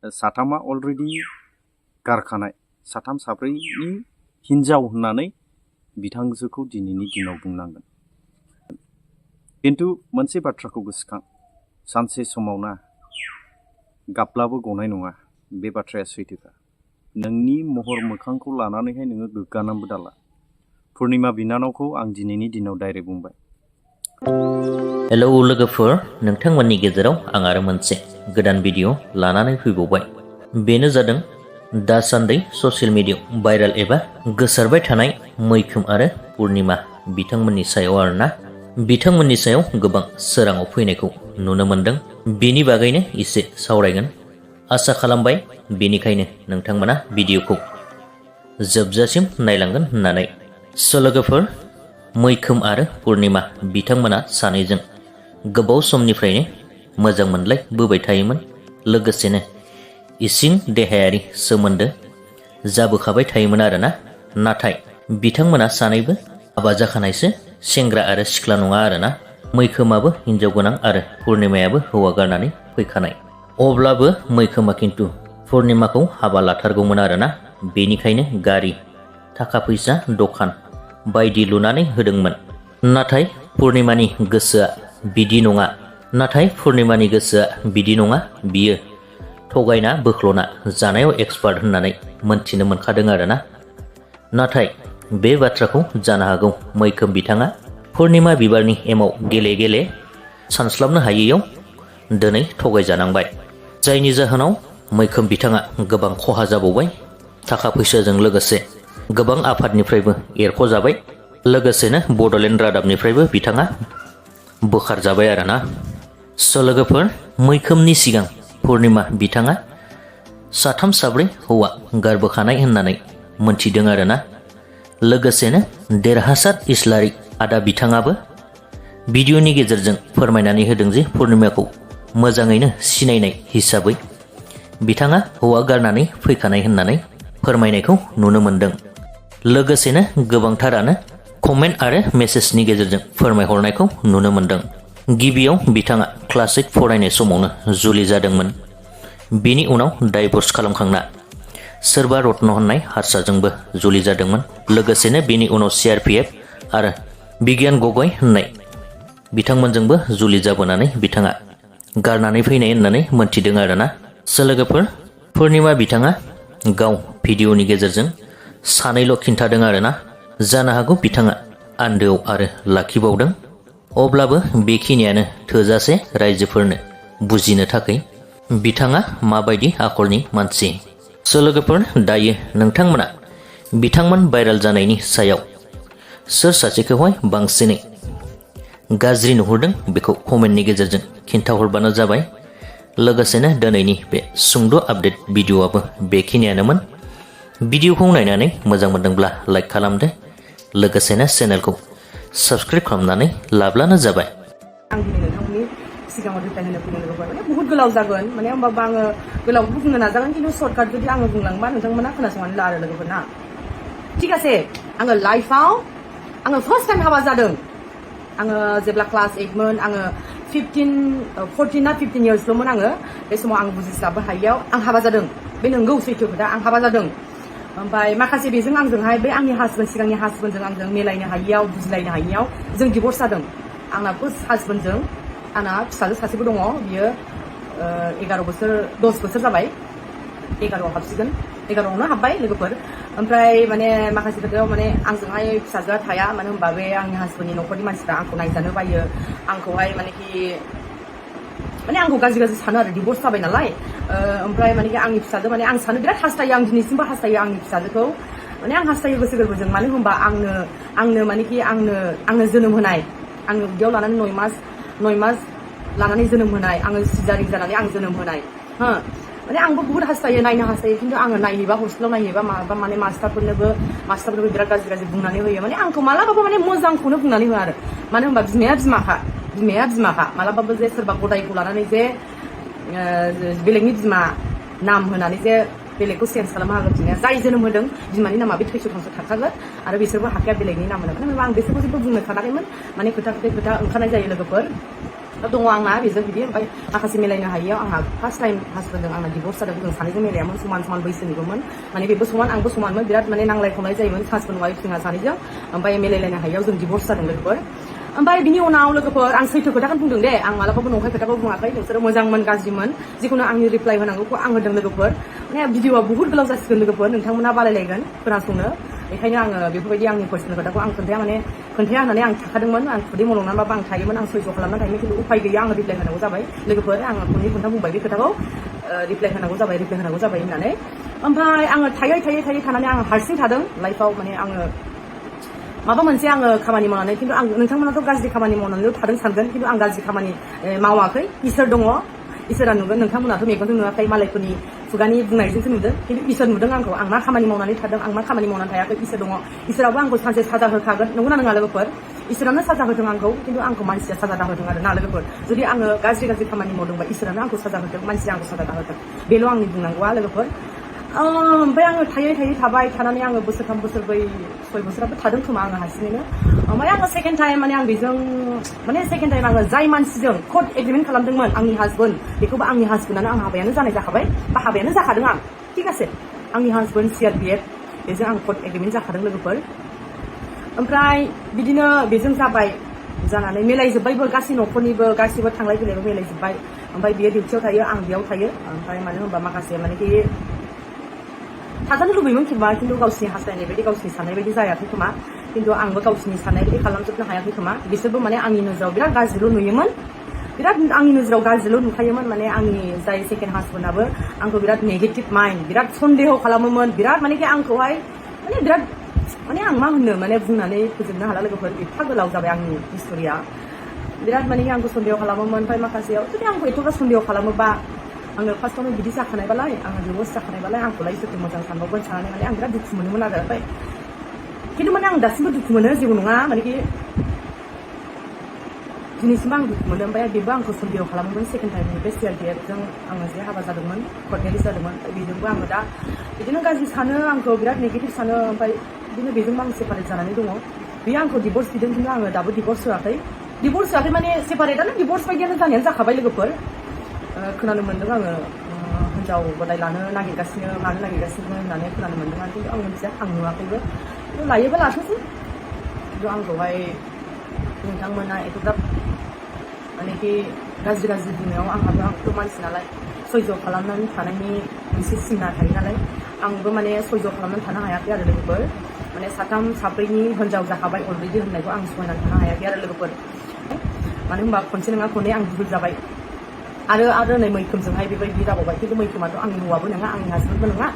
साथामा अलरेडि गारखानाय साथाम साब्रैनि हिनजाव होननानै बिथांजोखौ दिनैनि दिनाव बुंनांगोन। किन्तु मोनसे बाथ्राखौ गोसोखां, सानसे समावना गाबब्लाबो गनाय नङा, बे बाथ्राया सैथोखा। नोंनि महर मोखांखौ लानानैहाय नोङो गोग्गानानैबो दाला। पुर्णिमा बिनानावखौ आं दिनैनि दिनाव डाइरेक्ट बुंबाय। हेलौ लोगोफोर, नोंथांमोननि गेजेराव आं आरो मोनसे गोदान भिडिअ लानानै फैबावबाय। बेनो जादों दासान्दि ससियेल मिडियायाव भाइरेल एबा गोसारबाय थानाय मैखोम आरो पुर्णिमा बिथांमोननि सायाव आरोना। बिथांमोननि सायाव गोबां सोराङाव फैनायखौ नुनो मोनदों। बेनि बागैनो एसे सावरायगोन। आसा खालामबाय बेनिखायनो नोंथांमोना भिडिअखौ जोबजासिम नायलांगोन होननानै। लोगोफोर, मैखोम आरो पुर्णिमा बिथांमोना सानैजों गोबाव समनिफ्रायनो मोजां मोनलायबोबाय थायोमोन। लोगोसेनो इसिं देहायारि सोमोन्दो जाबोखाबाय थायोमोन आरोना। नाथाय बिथांमोना सानैबो हाबा जाखानायसो, सेंग्रा आरो सिख्ला नङा आरोना। मैखोमाबो हिनजाव गोनां आरो पुर्णिमायाबो हौवा गारनानै फैखानाय। अब्लाबो मैखोमा खिन्थु पुर्णिमाखौ हाबा लाथारगौमोन आरोना। बेनिखायनो गारि, थाखा फैसा, दखान बायदि लुनानै होदोंमोन। नाथाय पुर्णिमानि गोसोआ बिदि नङा। बियो थगायना बोख्ल'ना जानायाव एक्सपार्ट होननानै मोनथिनो मोनखादों आरोना। नाथाय बे बाथ्राखौ जानो हागौ मैखोम बिथाङा पुर्णिमा बिबारनि एमाव गेले गेले सानस्लाबनो हायैयाव दिनै थगायजानांबाय। जायनि जाहोनाव मैखोम बिथाङा गोबां खहा जाबावबाय। थाखा फैसाजों लोगोसे गोबां आफादनिफ्रायबो एरख'जाबाय। लोगोसेनो बड'लेण्ड रादाबनिफ्रायबो बिथाङा बोखारजाबाय आरोना। लोगोफोर, मैखोमनि सिगां पुर्णिमा बिथाङा साथाम साब्रै हौवा गारबोखानाय होननानै मोनथिदों आरोना। लोगोसेनो देरहासार इस्लारि आदा बिथाङाबो भिडिअनि गेजेरजों फोरमायनानै होदों जे पुर्णिमाखौ मोजाङैनो सिनायनाय हिसाबै बिथाङा हौवा गारनानै फैखानाय होननानै फोरमायनायखौ नुनो मोनदों। लोगोसेनो गोबांथारानो कमेन्ट आरो मेसेजनि गेजेरजों फोरमायहरनायखौ नुनो मोनदों। गिबियाव बिथाङा क्लास 8 फरायनाय समावनो जुलि जादोंमोन। बेनि उनाव डाइभर्स खालामखांना सोरबा रत्न होननाय हारसाजोंबो जुलि जादोंमोन। लोगोसेनो बेनि उनाव CRPF आरो बिगियान गगৈ होननाय बिथांमोनजोंबो जुलि जाबोनानै बिथाङा गारनानै फैनाय होननानै मोनथिदों आरोना। लोगोफोर, पुर्णिमा बिथाङा गाव भिडिअनि गेजेरजों सानैल' खिन्थादों आरोना। जानो हागौ बिथाङा आन्दोआव आरो लाखिबावदों। अब्लाबो बेखिनियानो थोजासे रायजोफोरनो बुजिनो थाखाय बिथाङा माबायदि आखलनि मानसि। लोगोफोर, दायो नोंथांमोना बिथांमोन भाइरेल जानायनि सायाव सोर सासेखौहाय बांसिनै गाज्रि नुहुरदों बेखौ कमेन्टनि गेजेरजों खिन्थाहरबानो जाबाय। लोगोसेनो दिनैनि बे सुंद' आपडेट भिडिअआबो बेखिनियानोमोन। भिडिअखौ नायनानै मोजां मोनदोंब्ला लाइक खालामदो। लोगोसेनो चेनेलखौ साबस्क्राइब खालामनानै लाब्लानो जाबाय। आं दिनै नोंथांमोननि सिगाङाव रिप्लाइ होनो फैदों लोगोफोर। बहुत गोलाव जागोन, होमबाबो आङो गोलावबो बुंनो नाजागोन, खिन्थु सर्टकाट जुदि आङो बुंलांबा नोंथांमोना खोनासंनानै ला आरो लोगोफोर ना। ठीक आसे, आङो लाइफआव फार्स्ट टाइम हाबा जादों। आङो जेब्ला क्लास 8 मोन, आङो 14 ना 15 इयार्सल'मोन आङो। बे समाव आं बुजिस्लाबनो हायियाव आं हाबा जादों। बे नंगौ सैथो खोथा, आं हाबा जादों। ओमफ्राय माखासे बेजों आंजोंहाय बे आंनि सिगांनि हासबेन्डजों आंजों मिलायनो हायियाव, बुजिलायनो हायियाव जों डिभर्स जादों। आंना फार्स्ट हासबेन्डजों आंना फिसाजो सासेबो दङ। बियो 10 बोसोर जाबाय। 11आव हाबसिगोन, 11आवनो हाबबाय लोगोफोर। ओमफ्राय माखासे खोथायाव आंजोंहाय फिसाजोआ थाया। मानो होनबा बे आंनि हासबेन्डनि न'खरनि मानसिफ्रा आंखौ नायजानो बायो। आंखौहाय आंखौ गाज्रि सानो आरो, डिभर्स जाबाय नालाय। ओमफ्राय आंनि फिसाजो आं सानो बिराद हास्थायो, आं दिनैसिमबो हास्थायो आंनि फिसाजोखौ। आं हास्थायो गोसो गोरबोजों। मानो होनबा आंनो जोनोम होनाय, आंनो उदैयाव लानानै 9 मास लानानै जोनोम होनाय, आङो सिजारिं जानानै आं जोनोम होनाय। आंबो बुहुत हास्थायो, नायनो हास्थायो। खिन्थु आङो नायहैबा, हस्टेलाव नायहैबा माबा मास्टारफोरनोबो बिराद गाज्रि बुंनानै होयो। आंखौ मालाबाबो मोजांखौनो बुंनानै होआ आरो। मानो होनबा बिमाया बिमाखा। मालाबाबो जे सोरबा गदायखौ लानानै जे बेलेगनि बिमा नाम होनानै जे बेलेगखौ चेन्ज खालामनो हागोन बिमाया। जाय जोनोम होदों बिमानि नामा बे थैस' थांस' थाखागोन। आरो बिसोरबो हाखाया बेलेगनि नाम होनो। मानो होनबा आं बिसोरखौ जेबो बुंनो सानाखैमोन। खोथा ओंखारनाय जायो लोगोफोर। दङ आंना बेजों बिदि ओमफ्राय माखासे मिलायनो हायियाव आंहा फार्स्ट टाइम हासबेन्डजों आंना डिभर्स जादों जों सानैजों मिलायामोन समान समान बैसोनिबोमोन माने बेबो समान आंबो समानमोन बिराद माने नांलाय खमलाय जायोमोन हासबेन्ड वाइफ जोंहा सानैजों ओमफ्राय मिलायलायनो हायियाव जों डिभर्स जादों लोगोफोर ओमफ्राय बिनि उनाव लोगोफोर आं सैथो खोथाखौनो बुंदों दे आं मालाबाबो नंखाय खोथाखौ बुङाखै नोंसोरो मोजांमोन गाज्रिमोन जिखुनु आंनि रिप्लाइ होनांगौखौ आं होदों लोगोफोर माने भिडिअआ बुहुत गोलाव जासिगोन लोगोफोर नोंथांमोना बालायलायगोन खोनासंनो बेखायनो आङो बेफोरबायदि आंनि पार्सनेल खोथाखौ आं खोन्थाया होननानै आं थाखादोंमोन आं खुदै मलंनानैबाबो आं थायोमोन आं सैज' खालामना थायोमोन खिन्थु उफाय गैया आङो रिप्लाइ होनांगौ जाबाय लोगोफोर आङो खननै खनथाम बुंबाय बे खोथाखौ रिप्लाइ होनांगौ जाबाय होननानै ओमफ्राय आङो थायै थानानै आं हारसिं थादों लाइफआव माने आङो माबा मोनसे आङो खामानि मावनानै खिन्थु आं नोंथांमोनाथ' गाज्रि खामानि मावनानैल' थादों सानगोन खिन्थु आं गाज्रि खामानि मावाखै इसोर दङ इसोरा नुगोन नोंथांमोनाथ' मेगनजों नुवाखै मालायफोरनि खुगानि बुंनायजोंसो नुदों खिन्थु इसोर नुदों आंखौ आं मा खामानि मावनानै थादों आं मा खामानि मावनानै थायाखै इसोर दङ इसोराबो आंखौ सानसे साजा होखागोन नंगौना नङा लोगोफोर इसोरानो साजा होदों आंखौ खिन्थु आंखौ मानसिया साजा दाहोदों आरो ना लोगोफोर जुदि आङो गाज्रि खामानि मावदोंबा इसोरानो आंखौ साजा होदों मानसिया आंखौ साजा दाहोदों बेल' आंनि बुंनांगौआ लोगोफोर ओमफ्राय आङो थायै थाबाय थानानै आङो बोसोरथाम बोसोरब्रै 6 बोसोराबो थादों खोमा आङो हारसिङैनो ओमफ्राय आङो सेकेन्ड टाइम माने आं बेजों माने सेकेन्ड टाइम आङो जाय मानसिजों कर्ट एग्रिमेन्ट खालामदोंमोन आंनि हासबेन्ड बेखौबो आंनि हासबेन्डआनो आं हाबायानो जानाय जाखाबाय बा हाबायानो जाखादों आं थिग আছে आंनि हासबेन्ड CRPF बेजों आं कर्ट एग्रिमेन्ट जाखादों लोगोफोर ओमफ्राय बिदिनो बेजों जाबाय जानानै मिलायजोब्बायबो गासै न'खरनिबो गासिबो थांलाय फैलायबो मिलायजोब्बाय ओमफ्राय बियो डिउटियाव थायो आं बेयाव थायो ओमफ्राय मानो होनबा माखासे मानेखि थाजानो लुबैयोमोन खिन्थु गावसिनि हास्थायनाय बायदि गावसिनि साननाय बायदि जायाखै खोमा खिन्थु आंबो गावसिनि साननाय बायदि खालामजोबनो हायाखै खोमा बिसोरबो माने आंनि नोजोराव बिराद गाज्रिल' नुयोमोन बिराद आंनि नोजोराव गाज्रिल' नुखायोमोन माने आंनि जाय सेकेन्ड हासबेन्डआबो आंखौ बिराद नेगेटिभ माइन्ड बिराद सन्देह खालामोमोन बिराद मानेखि आंखौहाय माने बिराद माने आं मा होननो माने बुंनानै फोजोबनो हाला लोगोफोर एफा गोलाव जाबाय आंनि हिस्ट'रिया बिराद मानेखि आंखौ सन्देह खालामोमोन ओमफ्राय माखासेयाव जुदि आंखौ एथ'ग्रा सन्देह खालामोबा आङो फार्स्टआवनो बिदि जाखानायबालाय आङो डिभर्स जाखानायबालाय आंखौलाय सोरथो मोजां सानबावगोन साननानै माने आं बिराद दुखु मोनोमोन आरो ओमफ्राय खिन्थु माने आं दासिमबो दुखु मोनो जेबो नङा मानेखि दिनैसिमबो आं दुखु मोनो ओमफ्राय बेबो आंखौ सन्देह खालामोमोन सेकेन्ड टाइमनि बे CRPFजों आङो जे हाबा जादोंमोन कर्ट मेरेज जादोंमोन बेजोंबो आङो दा बिदिनो गाज्रि सानो आंखौ बिराद नेगेटिभ सानो ओमफ्राय बिदिनो बेजोंबो आं सेपारेट जानानै दङ बेयो आंखौ डिभर्स बिदों खिन्थु आङो दाबो डिभर्स होआखै माने सेपारेटआनो डिभर्स बायदियानो जानायानो जाखाबाय लोगोफोर खोनानो मोन्दों आङो हिनजाव गोदान लानो नागिरगासिनो होननानै खोनानो मोन्दों आरो खिन्थु आं मिथिया आं नुवाखैबो लायोबा लाथोंसै खिन्थु आंखौहाय नोंथांमोना एथ'ग्राब मानेखि गाज्रि बुंनायाव आंथ' मानसि नालाय सैज' खालामनानै थानायनि मोनसे सिमा थायो नालाय आंबो माने सैज' खालामनानै थानो हायाखै आरो लोगोफोर माने साथाम साब्रैनि हिनजाव जाखाबाय अलरेडि होननायखौ आं सहायनानै थानो हायाखै आरो लोगोफोर मानो होनबा खनसे नङा खननै आं भुल जाबाय आरो नै मैखोमजोंहाय बेबायदि जाबावबाय खिन्थु मैखोमाथ' आंनि हौवाबो नङा आंनि हासबेन्डबो नङा